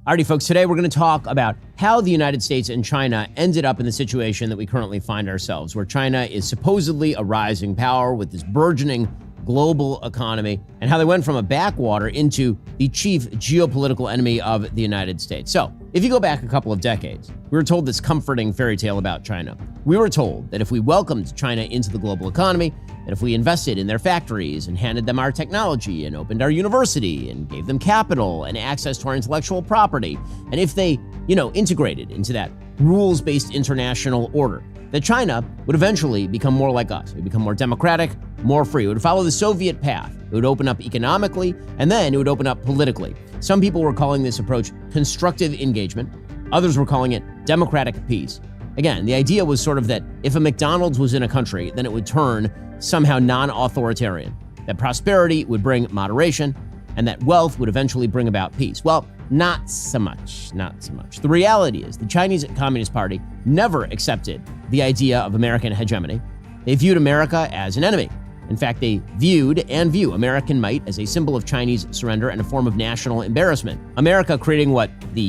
Alrighty, folks, today we're going to talk about how the United States and China ended up in the situation that we currently find ourselves, where China is supposedly a rising power with this burgeoning global economy, and how they went from a backwater into the chief geopolitical enemy of the United States. So, if you go back a couple of decades, we were told this comforting fairy tale about China. We were told that if we welcomed China into the global economy, and if we invested in their factories and handed them our technology and opened our university and gave them capital and access to our intellectual property, and if they, integrated into that rules-based international order, that China would eventually become more like us. It would become more democratic, more free. It would follow the Soviet path. It would open up economically, and then it would open up politically. Some people were calling this approach constructive engagement. Others were calling it democratic peace. Again, the idea was sort of that if a McDonald's was in a country, then it would turn somehow non-authoritarian, that prosperity would bring moderation, and that wealth would eventually bring about peace. Well, not so much. The reality is the Chinese Communist Party never accepted the idea of American hegemony. They viewed America as an enemy. In fact, they viewed and view American might as a symbol of Chinese surrender and a form of national embarrassment. America creating what the